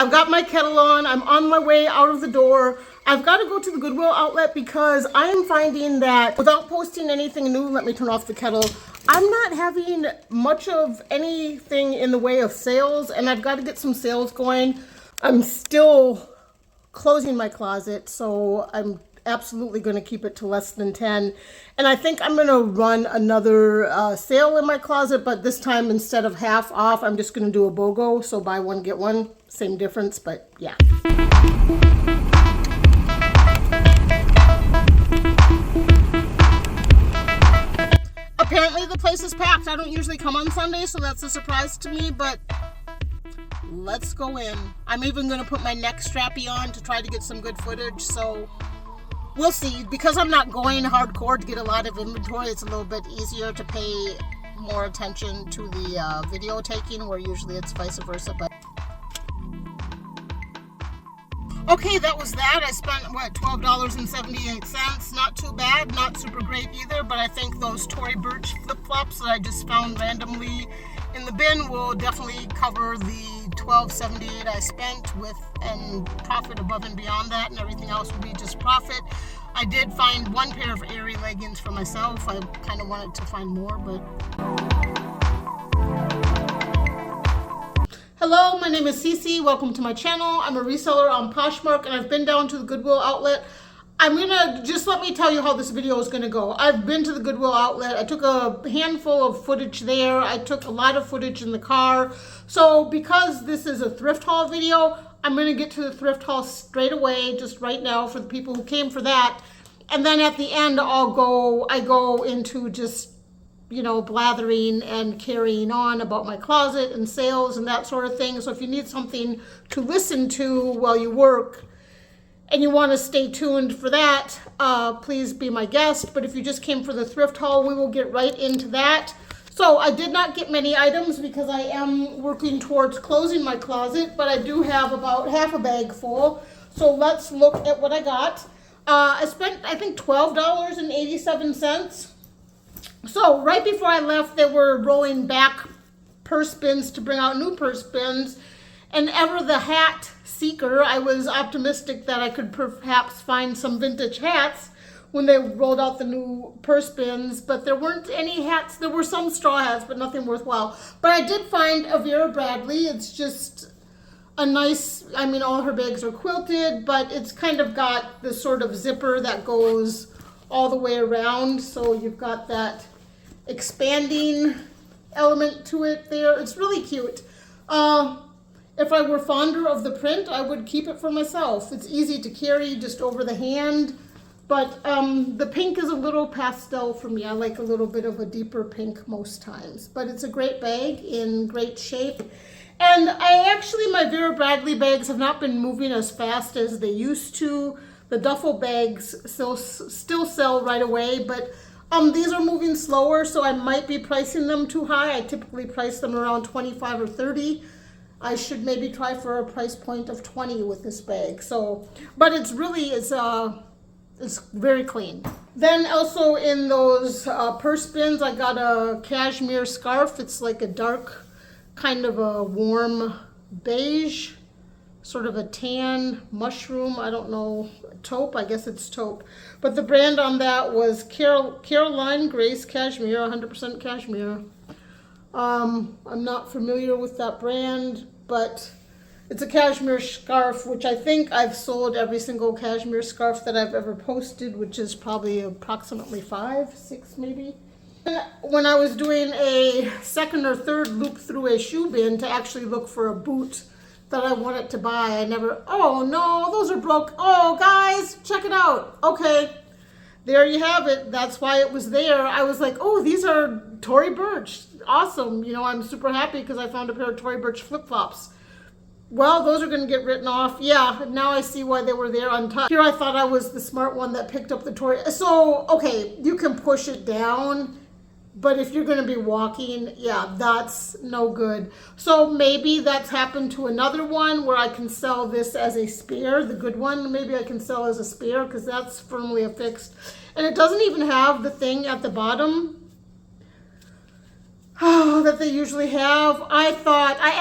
I've got my kettle on. I'm on my way out of the door. I've got to go to the Goodwill outlet because I am finding that without posting anything new, let me turn off the kettle, I'm not having much of anything in the way of sales, and I've got to get some sales going. I'm still closing my closet, so I'm absolutely going to keep it to less than 10. And I think I'm going to run another sale in my closet, but this time instead of half off, I'm just going to do a BOGO. So buy one, get one. Same difference, but yeah. Apparently the place is packed. I don't usually come on Sunday, so that's a surprise to me, but let's go in. I'm even going to put my neck strappy on to try to get some good footage, so we'll see. Because I'm not going hardcore to get a lot of inventory, it's a little bit easier to pay more attention to the video taking, where usually it's vice versa. But okay, that was that. I spent, what, $12.78. Not too bad, not super great either, but I think those Tory Burch flip-flops that I just found randomly in the bin will definitely cover the $12.78 I spent with, and profit above and beyond that, and everything else will be just profit. I did find one pair of Aerie leggings for myself. I kind of wanted to find more, but... Hello, my name is Cici. Welcome to my channel. I'm a reseller on Poshmark, and I've been down to the Goodwill outlet. I'm gonna just let me tell you how this video is gonna go. I've been to the Goodwill outlet. I took a handful of footage there. I took a lot of footage in the car. So because this is a thrift haul video, I'm gonna get to the thrift haul straight away, just right now, for the people who came for that. And then at the end, I go into just, you know, blathering and carrying on about my closet and sales and that sort of thing. So if you need something to listen to while you work and you want to stay tuned for that, please be my guest. But if you just came for the thrift haul, we will get right into that. So I did not get many items because I am working towards closing my closet, but I do have about half a bag full. So let's look at what I got. I spent, I think, $12.87. So right before I left, they were rolling back purse bins to bring out new purse bins. And ever the hat seeker, I was optimistic that I could perhaps find some vintage hats when they rolled out the new purse bins, but there weren't any hats. There were some straw hats, but nothing worthwhile. But I did find a Vera Bradley. It's just a nice, I mean, all her bags are quilted, but it's kind of got this sort of zipper that goes all the way around. So you've got that expanding element to it there. It's really cute. If I were fonder of the print, I would keep it for myself. It's easy to carry just over the hand, but the pink is a little pastel for me. I like a little bit of a deeper pink most times, but it's a great bag in great shape. And my Vera Bradley bags have not been moving as fast as they used to. The duffel bags still sell right away, but these are moving slower, so I might be pricing them too high. I typically price them around 25 or 30. I should maybe try for a price point of 20 with this bag. So, but it's very clean. Then also in those purse bins, I got a cashmere scarf. It's like a dark, kind of a warm beige, sort of a tan mushroom. I don't know, taupe, I guess it's taupe. But the brand on that was Caroline Grace Cashmere, 100% cashmere. I'm not familiar with that brand, but it's a cashmere scarf, which I think I've sold every single cashmere scarf that I've ever posted, which is probably approximately 5, 6 maybe. When I was doing a second or third loop through a shoe bin to actually look for a boot that I wanted to buy, oh no, those are broke. Oh guys, check it out. Okay, there you have it. That's why it was there. I was like, oh, these are Tory Burch. Awesome. You know, I'm super happy because I found a pair of Tory Burch flip-flops. Well, those are going to get written off. Yeah, now I see why they were there untouched. Here I thought I was the smart one that picked up the Tory. So, okay, you can push it down, but if you're going to be walking, yeah, that's no good. So maybe that's happened to another one where I can sell this as a spare, the good one. Maybe I can sell as a spare because that's firmly affixed. And it doesn't even have the thing at the bottom. that they usually have. I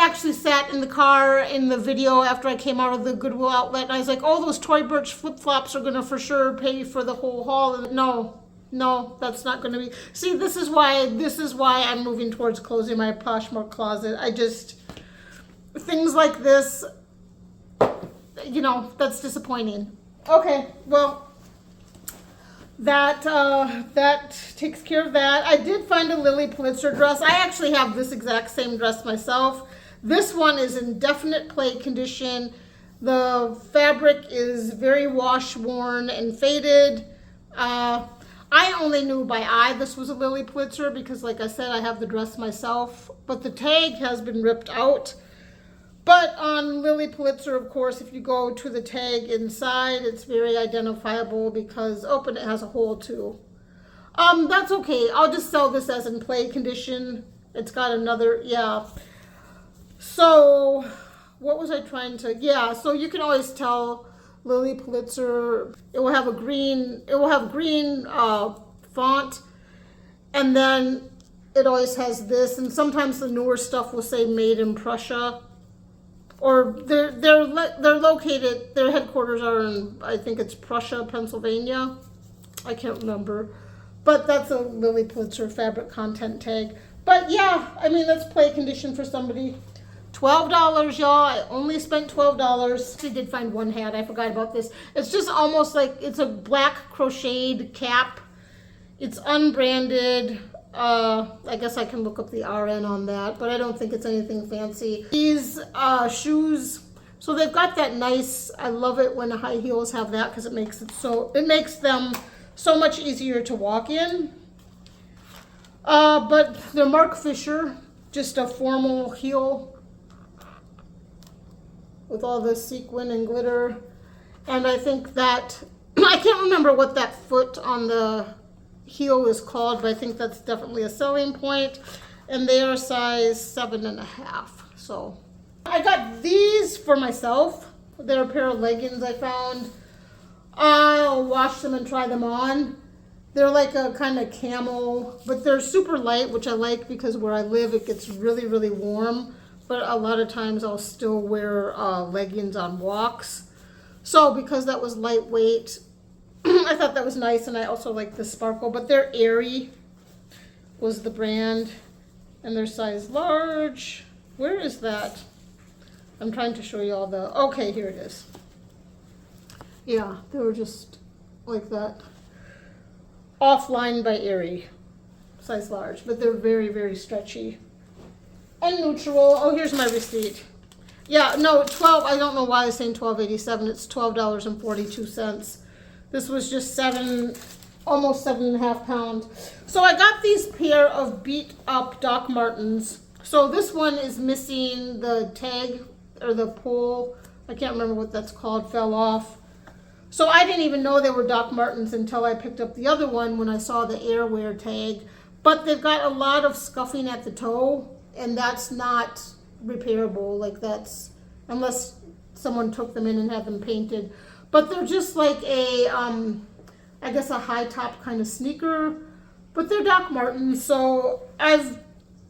actually sat in the car in the video after I came out of the Goodwill outlet, and I was like, oh, those Toy Birch flip-flops are gonna for sure pay for the whole haul. And no, that's not gonna be. See, this is why I'm moving towards closing my Poshmark closet. Things like this, you know, that's disappointing. Okay, well, that takes care of that. I did find a Lily Pulitzer dress. I actually have this exact same dress myself. This one is in definite play condition. The fabric is very wash-worn and faded. I only knew by eye this was a Lily Pulitzer because, like I said, I have the dress myself, but the tag has been ripped out. But on Lily Pulitzer, of course, if you go to the tag inside, it's very identifiable because, it has a hole too. That's okay. I'll just sell this as in play condition. It's got another, yeah. So, what was I trying to, yeah, so you can always tell Lily Pulitzer, it will have green font, and then it always has this, and sometimes the newer stuff will say made in Prussia. Or they're located, their headquarters are in, I think it's Prussia, Pennsylvania. I can't remember. But that's a Lily Pulitzer fabric content tag. But yeah, I mean, that's play condition for somebody. $12, y'all. I only spent $12. I did find one hat. I forgot about this. It's just almost like, it's a black crocheted cap. It's unbranded. I guess I can look up the RN on that, but I don't think it's anything fancy. These shoes, so they've got that nice, I love it when the high heels have that because it makes them so much easier to walk in. But they're Mark Fisher, just a formal heel with all the sequin and glitter. And I think that, I can't remember what that foot on the heel is called, but I think that's definitely a selling point. And they are size 7.5. So I got these for myself. They're a pair of leggings I found. I'll wash them and try them on. They're like a kind of camel, but they're super light, which I like because where I live it gets really, really warm. But a lot of times I'll still wear leggings on walks. So because that was lightweight, I thought that was nice, and I also like the sparkle, but they're Airy was the brand, and they're size large. Where is that? I'm trying to show you all the, okay, here it is. Yeah, they were just like that. Offline by Airy, size large, but they're very, very stretchy. And neutral. Oh, here's my receipt. Yeah, no, 12, I don't know why I'm saying $12.87. It's $12.42. This was just almost 7.5 pounds. So I got these pair of beat up Doc Martens. So this one is missing the tag or the pull. I can't remember what that's called, fell off. So I didn't even know they were Doc Martens until I picked up the other one when I saw the Airwear tag. But they've got a lot of scuffing at the toe, and that's not repairable. Like that's, unless someone took them in and had them painted. But they're just like a, I guess a high top kind of sneaker, but they're Doc Martens. So I've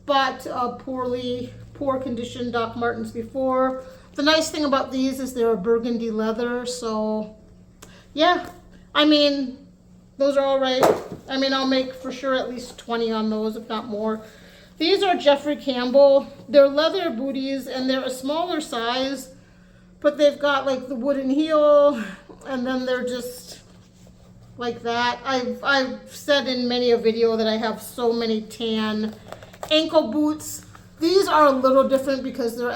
bought poor condition Doc Martens before. The nice thing about these is they're a burgundy leather. So yeah, I mean, those are all right. I mean, I'll make for sure at least 20 on those, if not more. These are Jeffrey Campbell. They're leather booties and they're a smaller size, but they've got like the wooden heel, and then they're just like that. I've said in many a video that I have so many tan ankle boots. These are a little different because they're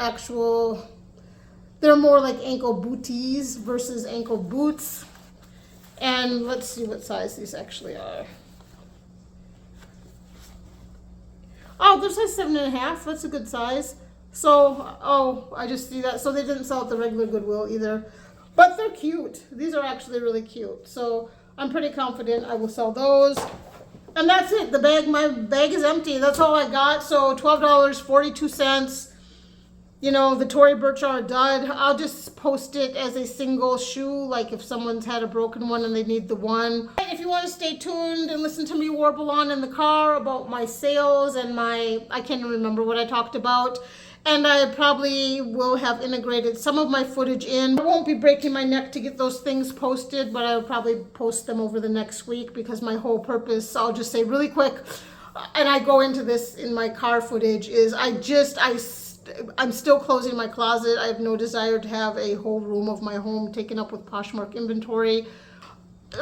more like ankle booties versus ankle boots. And let's see what size these actually are. Oh, they're size 7.5. That's a good size. So, oh, I just see that. So they didn't sell at the regular Goodwill either. But they're cute. These are actually really cute. So I'm pretty confident I will sell those. And that's it. My bag is empty. That's all I got. So $12.42. you know, the Tory Burch are a dud. I'll just post it as a single shoe, like if someone's had a broken one and they need the one. If you want to stay tuned and listen to me warble on in the car about my sales and I can't even remember what I talked about. And I probably will have integrated some of my footage in. I won't be breaking my neck to get those things posted, but I'll probably post them over the next week because my whole purpose, I'll just say really quick, and I go into this in my car footage, is I'm still closing my closet. I have no desire to have a whole room of my home taken up with Poshmark inventory.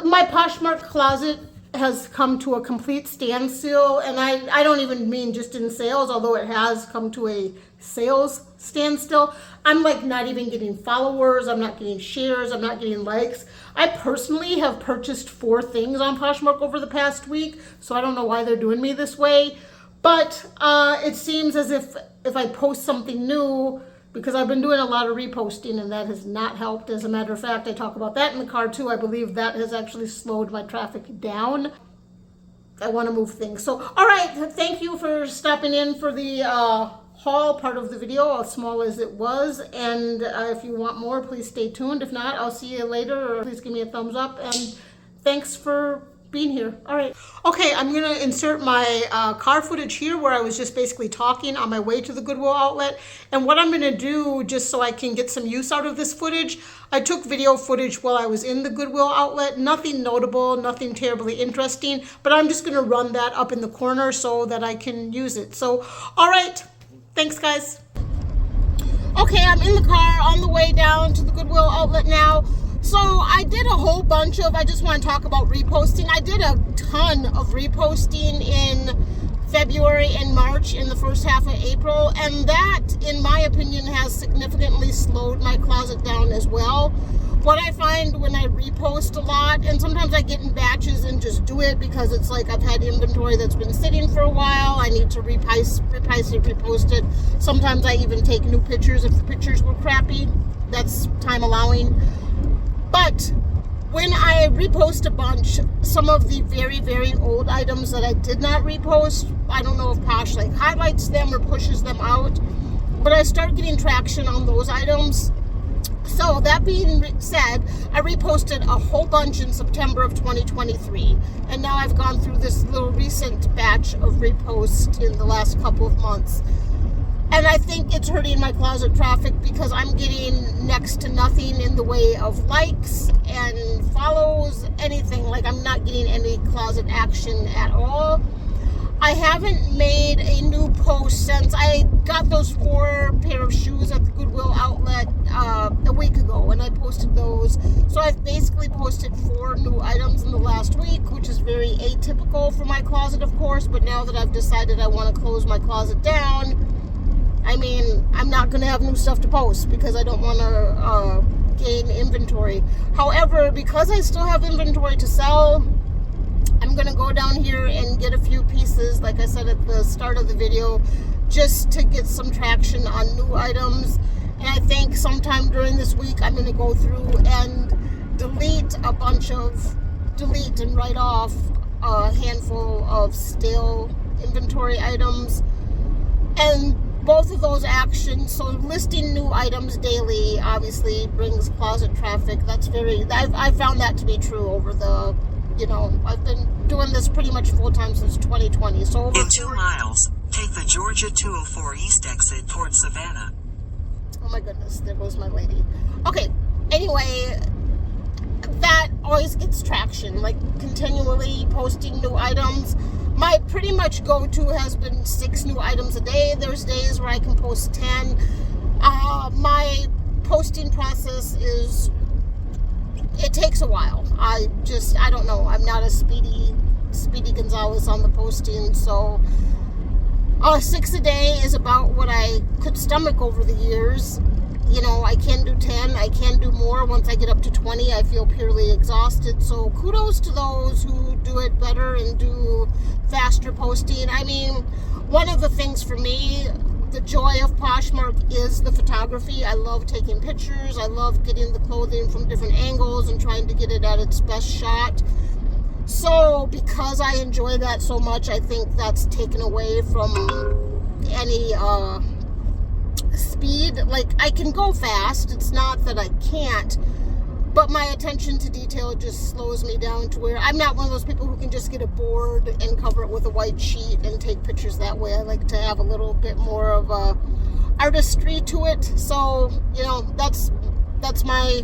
My Poshmark closet has come to a complete standstill, and I don't even mean just in sales, although it has come to a sales standstill. I'm like not even getting followers, I'm not getting shares, I'm not getting likes. I personally have purchased 4 things on Poshmark over the past week, so I don't know why they're doing me this way. But it seems as if I post something new, because I've been doing a lot of reposting and that has not helped. As a matter of fact, I talk about that in the car too. I believe that has actually slowed my traffic down. I want to move things. So, all right, thank you for stopping in for the haul part of the video, as small as it was. And if you want more, please stay tuned. If not, I'll see you later, or please give me a thumbs up. And thanks for being here. All right. Okay, I'm going to insert my car footage here where I was just basically talking on my way to the Goodwill outlet. And what I'm going to do, just so I can get some use out of this footage, I took video footage while I was in the Goodwill outlet. Nothing notable, nothing terribly interesting, but I'm just going to run that up in the corner so that I can use it. So, all right. Thanks, guys. Okay, I'm in the car on the way down to the Goodwill outlet now. So I did a whole bunch of, I just want to talk about reposting. I did a ton of reposting in February and March, in the first half of April, and that, in my opinion, has significantly slowed my closet down as well. What I find when I repost a lot, and sometimes I get in batches and just do it because it's like I've had inventory that's been sitting for a while, I need to repost it. Sometimes I even take new pictures if the pictures were crappy. That's time allowing. But when I repost a bunch, some of the very, very old items that I did not repost, I don't know if Posh like highlights them or pushes them out, but I start getting traction on those items. So that being said, I reposted a whole bunch in September of 2023, and now I've gone through this little recent batch of reposts in the last couple of months. And I think it's hurting my closet traffic because I'm getting next to nothing in the way of likes and follows, anything. Like, I'm not getting any closet action at all. I haven't made a new post since I got those 4 pair of shoes at the Goodwill outlet a week ago, and I posted those. So I've basically posted 4 new items in the last week, which is very atypical for my closet, of course. But now that I've decided I want to close my closet down, I mean, I'm not going to have new stuff to post because I don't want to gain inventory. However, because I still have inventory to sell, I'm going to go down here and get a few pieces, like I said at the start of the video, just to get some traction on new items. And I think sometime during this week, I'm going to go through and delete and write off a handful of stale inventory items. And both of those actions, so listing new items daily obviously brings closet traffic. That's I found that to be true over the, I've been doing this pretty much full time since 2020. So in 2 miles, take the Georgia 204 East exit towards Savannah. Oh my goodness, there goes my lady. Okay, anyway, that always gets traction, like continually posting new items. My pretty much go-to has been 6 new items a day. There's days where I can post 10. My posting process it takes a while. I don't know. I'm not a Speedy Gonzalez on the posting. So 6 a day is about what I could stomach over the years. I can do 10, I can do more. Once I get up to 20, I feel purely exhausted. So kudos to those who do it better and do faster posting. I mean, one of the things for me, the joy of Poshmark is the photography. I love taking pictures. I love getting the clothing from different angles and trying to get it at its best shot. So because I enjoy that so much, I think that's taken away from any speed. Like, I can go fast. It's not that I can't. But my attention to detail just slows me down to where I'm not one of those people who can just get a board and cover it with a white sheet and take pictures that way. I like to have a little bit more of a artistry to it. So, you know, that's my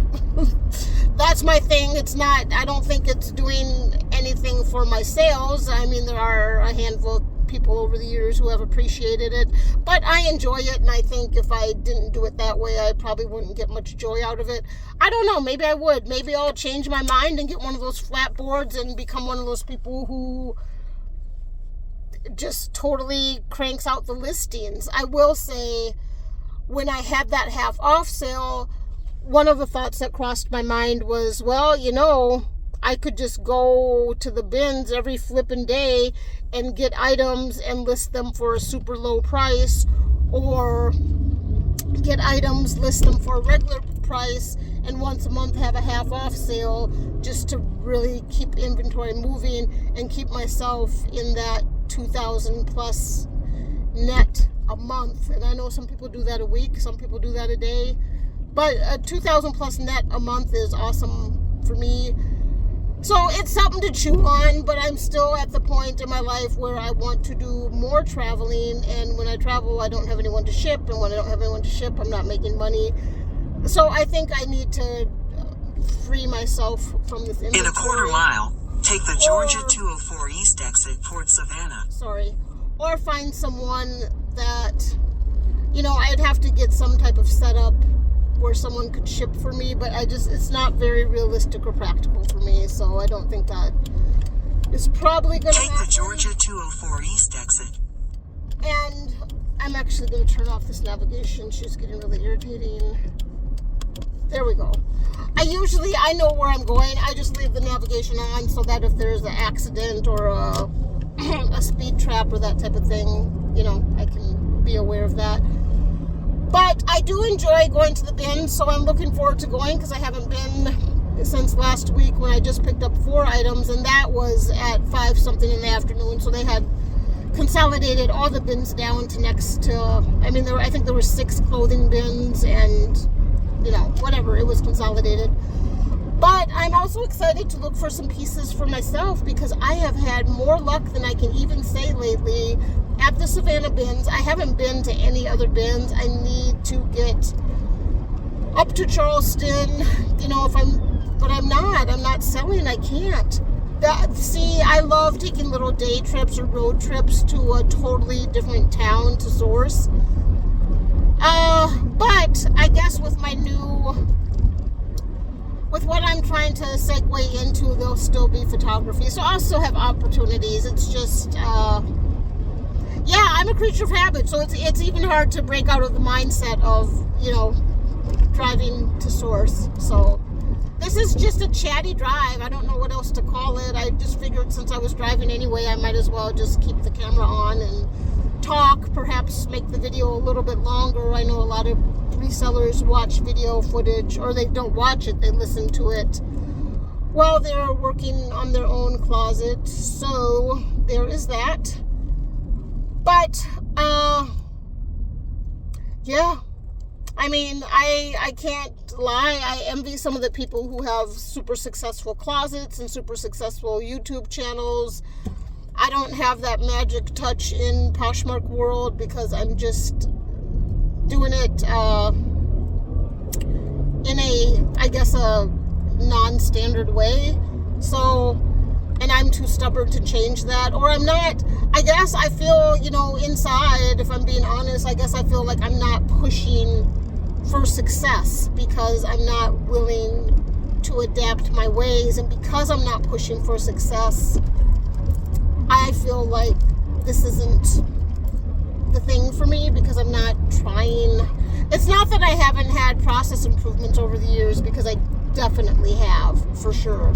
that's my thing. It's not, I don't think it's doing anything for my sales. I mean, there are a handful of people over the years who have appreciated it, but I enjoy it, and I think if I didn't do it that way, I probably wouldn't get much joy out of it. I don't know, maybe I would. Maybe I'll change my mind and get one of those flat boards and become one of those people who just totally cranks out the listings. I will say, when I had that half off sale, one of the thoughts that crossed my mind was, well, you know, I could just go to the bins every flipping day and get items and list them for a super low price, or get items, list them for a regular price, and once a month have a half off sale, just to really keep inventory moving and keep myself in that 2,000 plus net a month. And I know some people do that a week, some people do that a day, but a 2,000 plus net a month is awesome for me. So it's something to chew on, but I'm still at the point in my life where I want to do more traveling, and when I travel, I don't have anyone to ship, and when I don't have anyone to ship, I'm not making money. So I think I need to free myself from this inventory. In a quarter mile, take the Georgia 204 East exit Port Savannah. Or find someone that, you know, I'd have to get some type of setup where someone could ship for me, but it's not very realistic or practical for me, so I don't think that is probably going to happen. Take the Georgia 204 East exit. And I'm actually going to turn off this navigation. She's getting really irritating. There we go. I know where I'm going. I just leave the navigation on so that if there's an accident or a speed trap or that type of thing, you know, I can be aware of that. But I do enjoy going to the bins, so I'm looking forward to going, because I haven't been since last week when I just picked up 4 items, and that was at 5 something in the afternoon. So they had consolidated all the bins down to next to, I mean, I think there were 6 clothing bins, and, you know, whatever, it was consolidated. But I'm also excited to look for some pieces for myself, because I have had more luck than I can even say lately at the Savannah bins. I haven't been to any other bins. I need to get up to Charleston, you know, but I'm not selling. I can't. See, I love taking little day trips or road trips to a totally different town to source. But I guess with what I'm trying to segue into, there'll still be photography. So I'll still have opportunities. It's just, yeah, I'm a creature of habit, so it's even hard to break out of the mindset of, you know, driving to source. So this is just a chatty drive. I don't know what else to call it. I just figured since I was driving anyway, I might as well just keep the camera on and talk, perhaps make the video a little bit longer. I know a lot of resellers watch video footage, or they don't watch it, they listen to it while they're working on their own closet. So there is that. But yeah, I mean, I can't lie. I envy some of the people who have super successful closets and super successful YouTube channels. I don't have that magic touch in Poshmark world, because I'm just doing it in a non-standard way. So, and I'm too stubborn to change that, or I'm not. I guess I feel, you know, inside, if I'm being honest, I guess I feel like I'm not pushing for success, because I'm not willing to adapt my ways. And because I'm not pushing for success, I feel like this isn't the thing for me, because I'm not trying. It's not that I haven't had process improvements over the years, because I definitely have, for sure.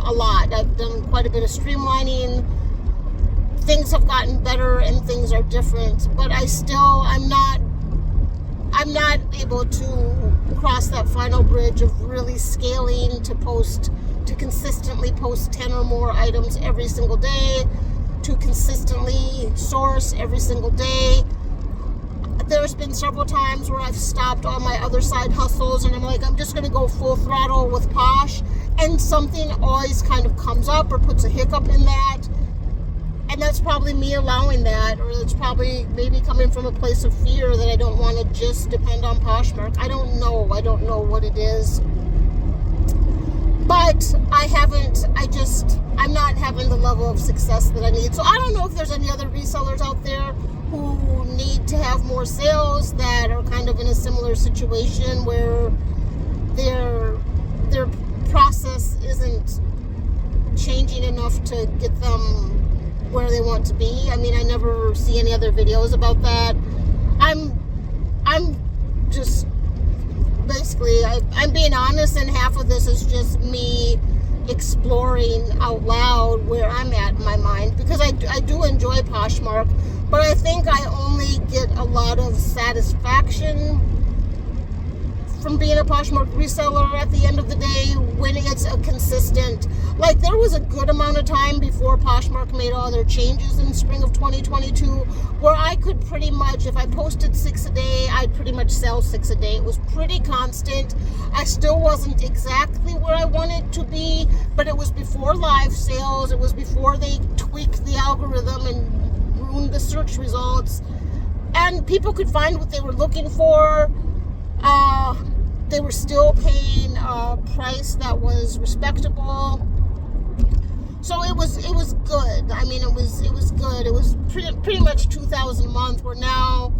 A lot. I've done quite a bit of streamlining. Things have gotten better and things are different, but I'm not able to cross that final bridge of really scaling to consistently post 10 or more items every single day, to consistently source every single day. there's been several times where I've stopped all my other side hustles and I'm like, I'm just going to go full throttle with Posh, and something always kind of comes up or puts a hiccup in that. And that's probably me allowing that, or it's probably maybe coming from a place of fear that I don't want to just depend on Poshmark. I don't know what it is. But I'm not having the level of success that I need. So I don't know if there's any other resellers out there who need to have more sales that are kind of in a similar situation where their process isn't changing enough to get them where they want to be. I mean, I never see any other videos about that. I'm just basically, I'm being honest, and half of this is just me exploring out loud where I'm at in my mind, because I do enjoy Poshmark, but I think I only get a lot of satisfaction from being a Poshmark reseller at the end of the day when it's a consistent, like there was a good amount of time before Poshmark made all their changes in spring of 2022 where I could pretty much, if I posted 6 a day, I'd pretty much sell 6 a day. It was pretty constant. I still wasn't exactly where I wanted to be, but it was before live sales. It was before they tweaked the algorithm and ruined the search results, and people could find what they were looking for. They were still paying a price that was respectable. So it was good. I mean, it was good. It was pretty much $2,000 a month, where now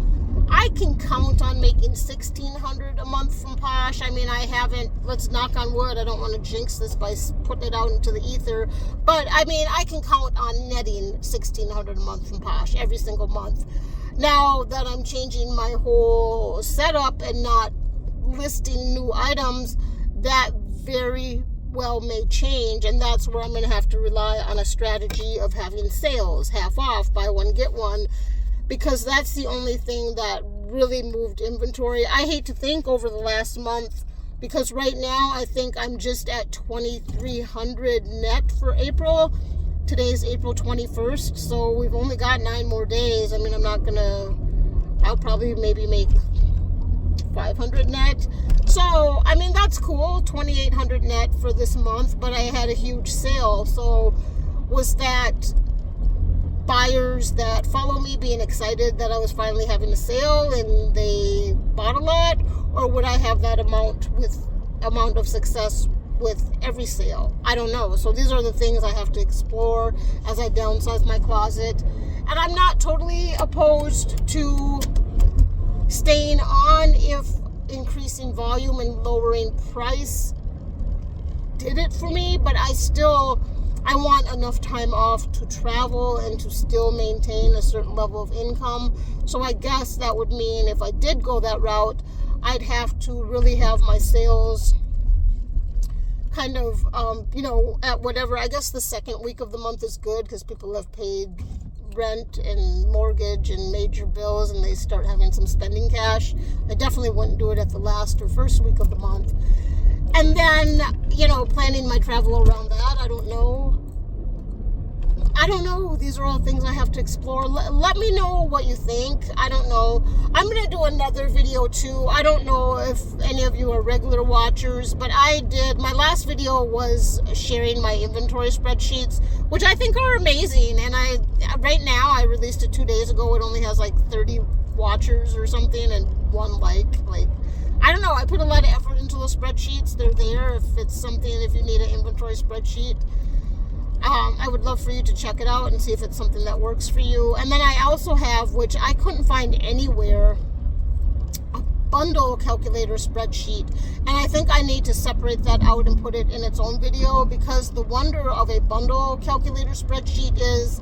I can count on making $1,600 a month from Posh. I mean, I haven't, let's knock on wood, I don't want to jinx this by putting it out into the ether, but I mean, I can count on netting $1,600 a month from Posh every single month. Now that I'm changing my whole setup and not listing new items, that very well may change, and that's where I'm going to have to rely on a strategy of having sales, half off, buy one get one, because that's the only thing that really moved inventory. I hate to think over the last month, because right now I think I'm just at 2,300 net for April. Today's April 21st, so we've only got 9 more days. I mean, I'll probably maybe make 500 net. So, I mean, that's cool, 2,800 net for this month, but I had a huge sale. So, was that buyers that follow me being excited that I was finally having a sale and they bought a lot? Or would I have that amount of success with every sale? I don't know. So these are the things I have to explore as I downsize my closet. And I'm not totally opposed to staying on if increasing volume and lowering price did it for me, but I want enough time off to travel and to still maintain a certain level of income. So I guess that would mean if I did go that route, I'd have to really have my sales kind of, at whatever, I guess the second week of the month is good because people have paid rent and mortgage and major bills and they start having some spending cash. I definitely wouldn't do it at the last or first week of the month. And then, planning my travel around that, I don't know. These are all things I have to explore. Let me know what you think. I don't know. I'm going to do another video too. I don't know if any of you are regular watchers, but my last video was sharing my inventory spreadsheets, which I think are amazing. And right now, I released it 2 days ago. It only has like 30 watchers or something and 1 like. I don't know. I put a lot of effort into those spreadsheets. They're there if you need an inventory spreadsheet. I would love for you to check it out and see if it's something that works for you. And then I also have, which I couldn't find anywhere, a bundle calculator spreadsheet. And I think I need to separate that out and put it in its own video, because the wonder of a bundle calculator spreadsheet is,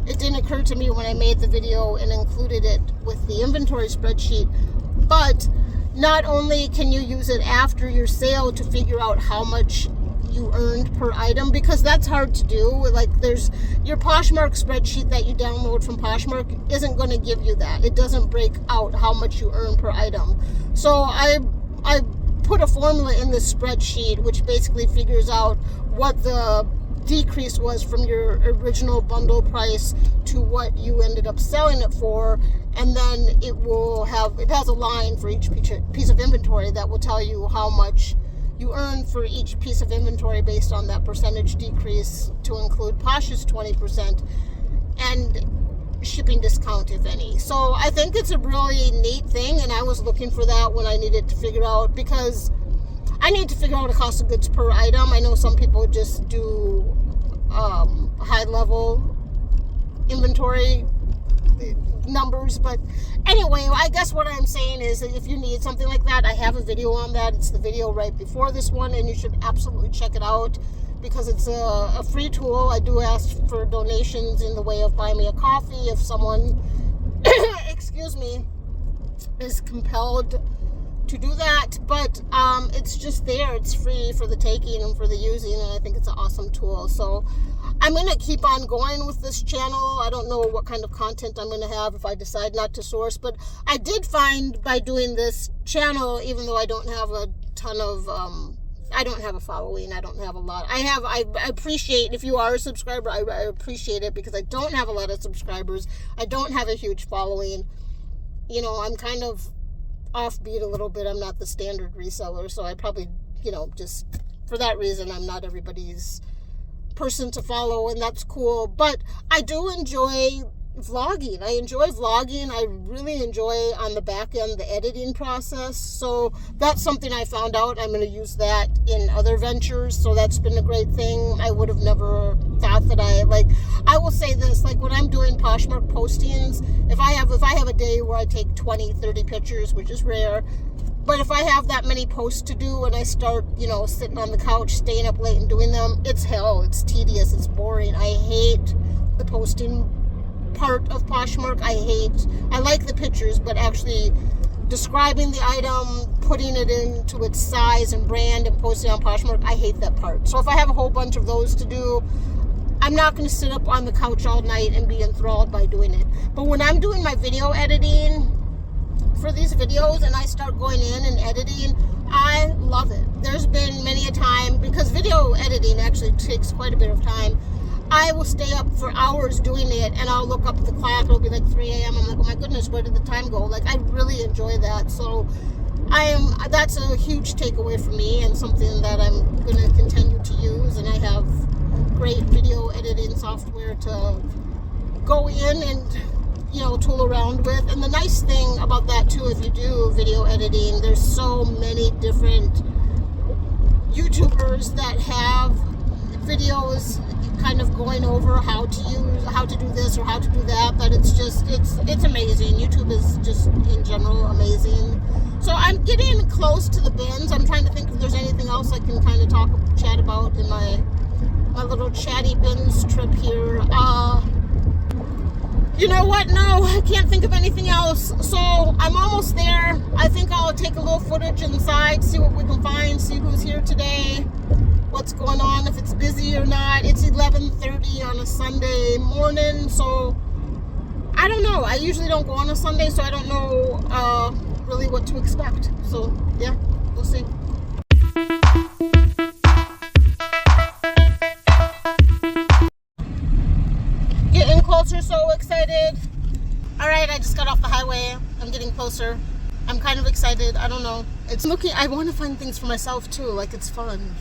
it didn't occur to me when I made the video and included it with the inventory spreadsheet, but not only can you use it after your sale to figure out how much you earned per item, because that's hard to do. Like, there's your Poshmark spreadsheet that you download from Poshmark isn't going to give you that. It doesn't break out how much you earn per item. So I put a formula in this spreadsheet which basically figures out what the decrease was from your original bundle price to what you ended up selling it for. And then it has a line for each piece of inventory that will tell you how much you earn for each piece of inventory based on that percentage decrease, to include Posh's 20% and shipping discount, if any. So I think it's a really neat thing, and I was looking for that when I needed to figure out, because I need to figure out a cost of goods per item. I know some people just do high level inventory numbers, but anyway, I guess what I'm saying is that if you need something like that, I have a video on that. It's the video right before this one, and you should absolutely check it out because it's a free tool. I do ask for donations in the way of buy me a coffee if someone excuse me, is compelled to do that, but it's just there. It's free for the taking and for the using, and I think it's an awesome tool. So I'm going to keep on going with this channel. I don't know what kind of content I'm going to have if I decide not to source, but I did find by doing this channel, even though I don't have a ton of I don't have a following, I don't have a lot. I appreciate if you are a subscriber. I appreciate it because I don't have a lot of subscribers. I don't have a huge following. You know, I'm kind of offbeat a little bit. I'm not the standard reseller, so I probably, you know, just for that reason, I'm not everybody's person to follow, and that's cool. But I do enjoy vlogging. I enjoy vlogging. I really enjoy on the back end the editing process. So that's something I found out. I'm going to use that in other ventures. So that's been a great thing. I would have never thought that I will say this, like when I'm doing Poshmark postings, if I have a day where I take 20, 30 pictures, which is rare, but if I have that many posts to do and I start, you know, sitting on the couch, staying up late and doing them, it's hell. It's tedious. It's boring. I hate the posting part of Poshmark. I like the pictures, but actually describing the item, putting it into its size and brand and posting on Poshmark, I hate that part. So if I have a whole bunch of those to do, I'm not going to sit up on the couch all night and be enthralled by doing it. But when I'm doing my video editing for these videos and I start going in and editing, I love it. There's been many a time, because video editing actually takes quite a bit of time, I will stay up for hours doing it, and I'll look up at the clock. It'll be like 3 a.m. I'm like, oh my goodness, where did the time go? Like, I really enjoy that. So that's a huge takeaway for me, and something that I'm going to continue to use. And I have great video editing software to go in and, you know, tool around with. And the nice thing about that too, if you do video editing, there's so many different YouTubers that have videos kind of going over how to do this or how to do that, but it's amazing. YouTube is just in general amazing. So I'm getting close to the bins. I'm trying to think if there's anything else I can kind of chat about in my little chatty bins trip here. You know what? No, I can't think of anything else. So I'm almost there. I think I'll take a little footage inside, see what we can find, see who's here today, what's going on, if it's busy or not. It's 11:30 on a Sunday morning, so I don't know. I usually don't go on a Sunday, so I don't know really what to expect. So yeah, we'll see. Getting closer, so excited. All right, I just got off the highway. I'm getting closer. I'm kind of excited. I don't know. I want to find things for myself too. Like, it's fun.